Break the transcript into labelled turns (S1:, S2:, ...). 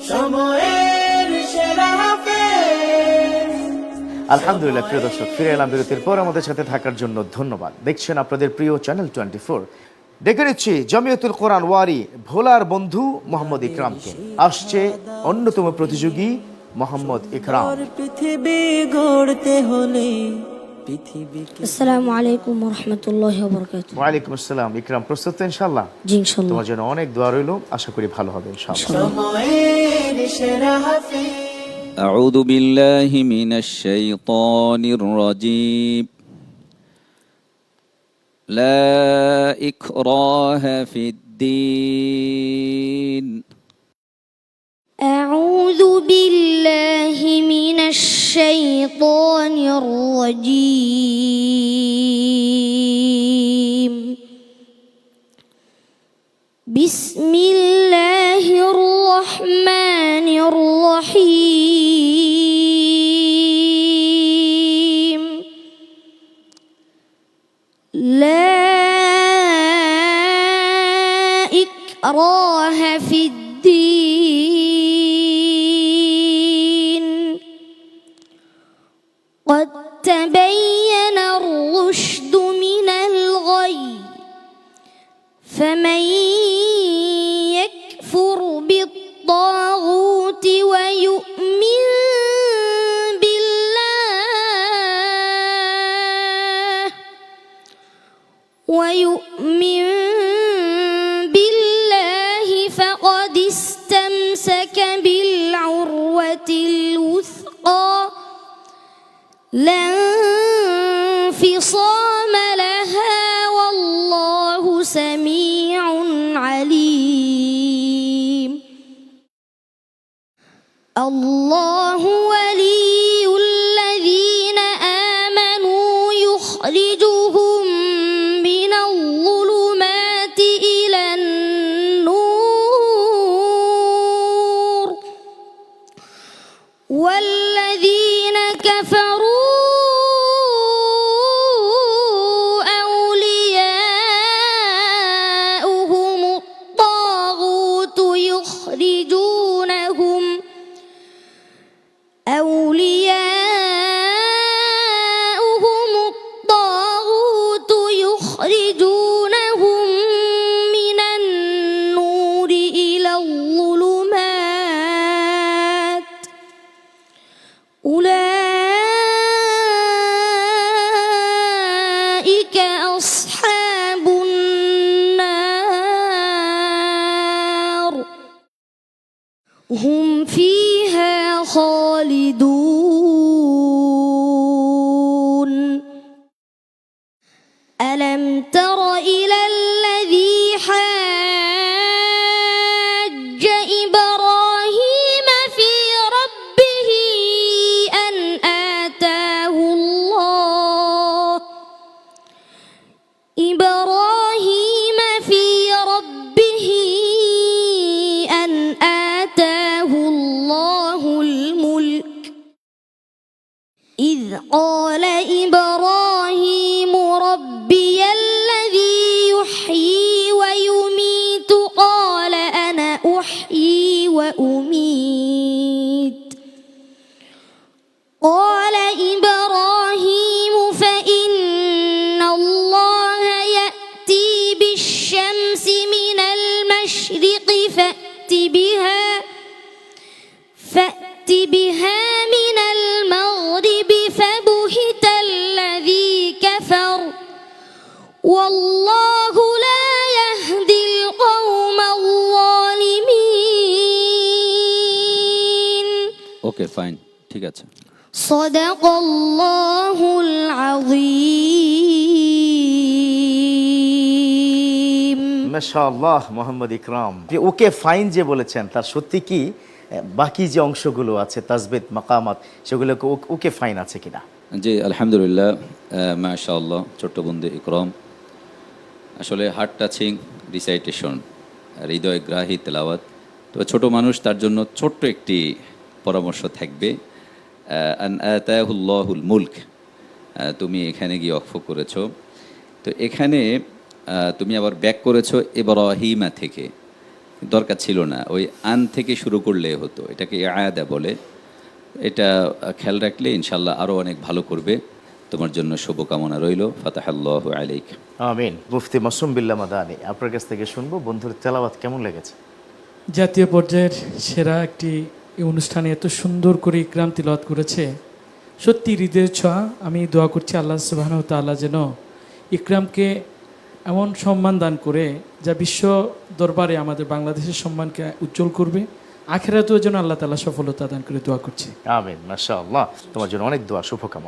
S1: সময়ের সেরা হাফেজ।
S2: আলহামদুলিল্লাহ, প্রিয় দর্শক, ফিরে এলাম বিরতির পর। আমাদের সাথে থাকার জন্য ধন্যবাদ। দেখছেন আপনাদের প্রিয় চ্যানেল 24। ডেকে নিচ্ছি জমিয়তুল কোরআন ওয়ারি ভোলার বন্ধু মোহাম্মদ ইকরামকে। আসছে অন্যতম প্রতিযোগী মোহাম্মদ ইকরাম।
S1: পৃথিবী গড়তে হলে পৃথিবীকে
S3: আসসালামু আলাইকুম ওয়া রাহমাতুল্লাহি ওয়া বারাকাতুহু।
S2: ওয়ালাইকুম আসসালাম। ইকরাম, প্রস্তুত তো ইনশাআল্লাহ?
S3: জি ইনশাআল্লাহ।
S2: তোমার জন্য অনেক দোয়া রইল, আশা করি ভালো হবে ইনশাআল্লাহ।
S1: সময়ের সেরা হাফেজ।
S4: أعوذ بالله من الشيطان الرجيم. لا إكراه في الدين.
S3: أعوذ بالله من الشيطان الرجيم. بسم الله الرحمن الرحيم. لا إكراه في الدين. قد تبين الرشد من الغي. فمن يكفر بالطاغوت ويؤمن بالله فقد استمسك بالعروة الوثقى لا انفصام لها والله سميع عليم. الله ولي الذين آمنوا يخرجهم من الظلمات إلى النور والذين كفروا أولياؤهم الطاغوت يخرجونهم من النور إلى الظلمات أولئك أصحاب النار هم فيها خالدون. ألم تر إلى الذي حاج إبراهيم في ربه أن آتاه الله إبراهيم في ربه أن آتاه الله الملك إذ قال إبراهيم ربي الذي يحيي ويميت قال أنا أحيي وأميت قال إبراهيم فإن الله يأتي بالشمس من المشرق فأت بها من المغرب فبهت الذي كفر والله لا يهدي القوم الظالمين.
S4: ওকে ফাইন, ঠিক আছে।
S3: صدق الله العظيم.
S2: মাশাআল্লাহ মোহাম্মদ ইকরাম, যে ওকে ফাইন যে বলেছেন, তার সত্যি কি বাকি যে অংশগুলো আছে তাসবিত মাকামাত সেগুলো ওকে ফাইন আছে কিনা?
S4: জি আলহামদুলিল্লাহ, মাশাআল্লাহ। ছোট্ট বন্ধু ইকরাম আসলে হার্ট টাচিং রিসাইটেশন, হৃদয়গ্রাহী তেলাওয়াত। তো ছোট মানুষ, তার জন্য ছোট্ট একটি পরামর্শ থাকবে। আন আতাহুল্লাহুল মুলক, তুমি এখানে গিয়ে অক্ষ করেছো, তো এখানে তুমি আবার ব্যাক করেছো ইব্রাহিমা থেকে। দরকার ছিল না, ওই আন থেকে শুরু করলে হতো। এটাকে আয়াদা বলে। এটা খেয়াল রাখলে ইনশাল্লাহ আরও অনেক ভালো করবে। তোমার জন্য শুভকামনা রইল। ফাতাহাল্লাহু আলাইক।
S2: আমিন। মুফতি মাসুম বিল্লাহ মাদানী, আপনার কাছ থেকে শুনবো বন্ধুর তেলাওয়াত কেমন লেগেছে?
S5: জাতীয় পর্যায়ের সেরা একটি এই অনুষ্ঠানে এত সুন্দর করে ইকরাম তিলাওয়াত করেছে, সত্যি হৃদয়ের ছোঁয়া। আমি দোয়া করছি আল্লাহ সুবহানাহু ওয়া তাআলা যেন ইকরামকে এমন সম্মান দান করে যা বিশ্ব দরবারে আমাদের বাংলাদেশের সম্মানকে উজ্জ্বল করবে, আখিরাতেও যেন আল্লাহ তাআলা সফলতা দান করে দোয়া করছি।
S2: আমিন। মাশাআল্লাহ, তোমার জন্য অনেক দোয়া, শুভকামনা।